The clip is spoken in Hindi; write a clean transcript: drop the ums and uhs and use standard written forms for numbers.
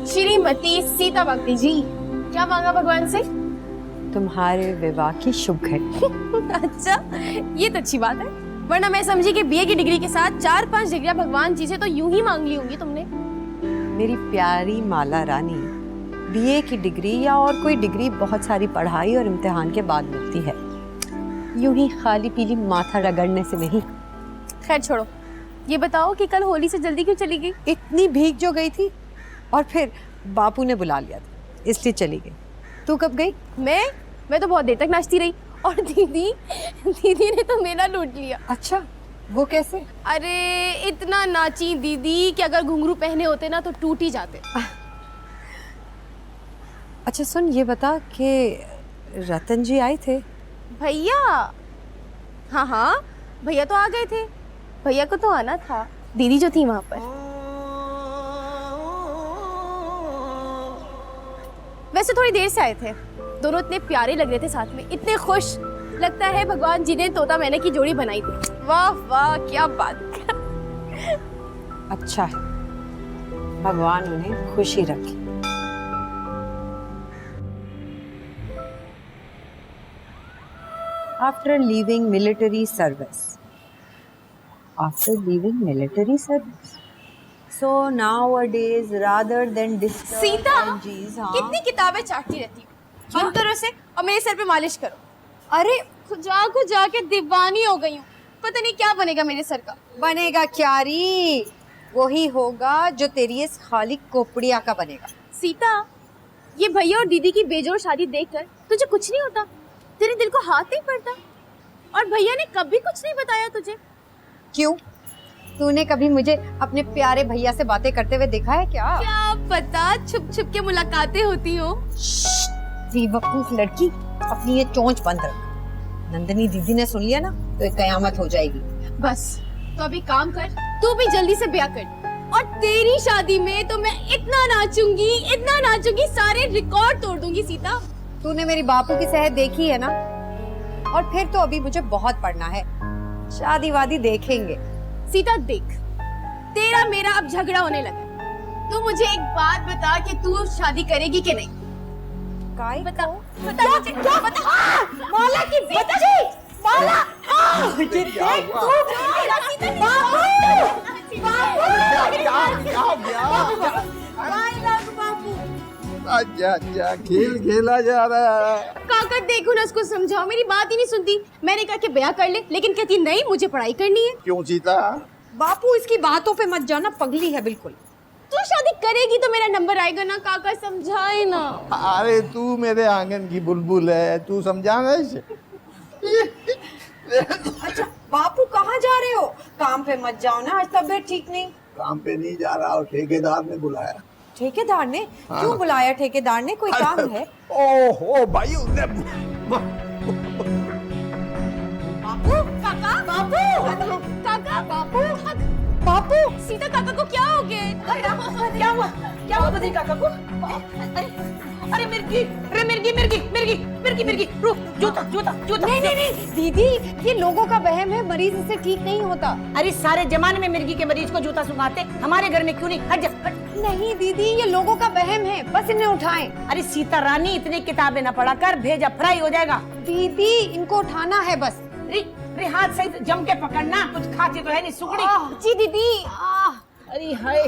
श्रीमती सीता भक्ति जी, क्या मांगा भगवान से? तुम्हारे विवाह की शुभ घड़ी। अच्छा, ये तो अच्छी बात है, वरना मैं समझी कि बीए की डिग्री के साथ 4-5 डिग्रियां भगवान जी से तो यूं ही मांग ली होंगी तुमने। मेरी प्यारी माला रानी, बीए की डिग्री या और कोई डिग्री बहुत सारी पढ़ाई और इम्तिहान के बाद मिलती है, यूं ही खाली पीली माथा रगड़ने से नहीं। खैर छोड़ो, ये बताओ कि कल होली से जल्दी क्यों चली गई? इतनी भीग जो गई थी और फिर बापू ने बुला लिया था, इसलिए चली गई। तू कब गई? मैं तो बहुत देर तक नाचती रही, और दीदी ने तो मेला लूट लिया। अच्छा, वो कैसे? अरे इतना नाची दीदी कि अगर घुंघरू पहने होते ना तो टूट ही जाते। अच्छा सुन, ये बता कि रतन जी आए थे? भैया? हाँ, भैया तो आ गए थे। भैया को तो आना था, दीदी जो थी वहां पर। वैसे थोड़ी देर से आए थे, दोनों इतने प्यारे लग रहे थे साथ में, इतने खुश। लगता है भगवान जी ने तोता मैने की जोड़ी बनाई थी। वाह वाह, क्या बात। अच्छा है, भगवान उन्हें खुशी रखे। After leaving military service. So nowadays, rather than disturb Sita, energies, हाँ? कितनी किताबें चाटती रहती हो। बंद करो इसे और मेरे सर पे मालिश करो। अरे खुजा के दीवानी हो गई हूँ, पता नहीं क्या बनेगा मेरे सर का। बनेगा क्या री? वही होगा जो तेरी इस खाली कोपड़िया का बनेगा। सीता, ये भैया और दीदी की बेजोड़ शादी देखकर तुझे कुछ नहीं होता? तेरे दिल को हाथ नहीं पड़ता? और भैया ने कभी कुछ नहीं बताया तुझे? क्यों? तूने कभी मुझे अपने प्यारे भैया से बातें करते हुए देखा है क्या? क्या पता, छुप छुप के मुलाकातें होती हो। बेवकूफ लड़की, अपनी ये चोंच बंद रख। नंदिनी दीदी ने सुन लिया ना तो एक कयामत हो जाएगी। बस तो अभी काम कर, तू भी जल्दी से ब्याह कर, और तेरी शादी में तो मैं इतना नाचूंगी, सारे रिकॉर्ड तोड़ दूंगी। सीता, तूने मेरी बापू की सेहत देखी है ना, और फिर तो अभी मुझे बहुत पढ़ना है। शादी वादी देखेंगे। सीता देख, तेरा मेरा अब झगड़ा होने लगा। तू मुझे एक बात बता कि तू शादी करेगी कि नहीं? काय? बता मुझे, क्या बता? माला की बच्ची, माला, ये देख तू, अच्छा खेल खेला जा रहा है। काका देखो ना, उसको समझाओ, मेरी बात ही नहीं सुनती। मैंने कहा कि ब्याह कर ले, लेकिन कहती नहीं मुझे पढ़ाई करनी है। क्यों सीता? बापू इसकी बातों पे मत जाना, पगली है बिल्कुल। तू शादी करेगी तो मेरा नंबर आएगा ना। काका समझाए ना। अरे तू मेरे आंगन की बुलबुल है, तू समझाना इसे। अच्छा बापू कहाँ जा रहे हो? काम पे मत जाओ ना, आज तबीयत ठीक नहीं। काम पे नहीं जा रहा, और ठेकेदार ने बुलाया। ठेकेदार ने? हाँ। क्यों बुलाया ठेकेदार ने? कोई काम है? ओहो भाई, उसने बापू, काका, बापू, काका, बापू, सीता काका को क्या हो गया? क्या हुआ बदरी काका को? अरे मिर्गी, रुक, जूता। नहीं दीदी, ये लोगों का वहम है, मरीज इससे ठीक नहीं होता। अरे सारे जमाने में मिर्गी के मरीज को जूता सुंघाते, हमारे घर में क्यों नहीं? हट जा। नहीं दीदी, ये लोगों का वहम है, बस इन्हें उठाएं। अरे सीता रानी, इतनी किताबें न पढ़ा कर, भेजा फ्राई हो जाएगा। दीदी इनको उठाना है बस। अरे हाथ सही जम के पकड़ना, कुछ खाती तो है नहीं सुगड़ी। जी दीदी। अरे हाय।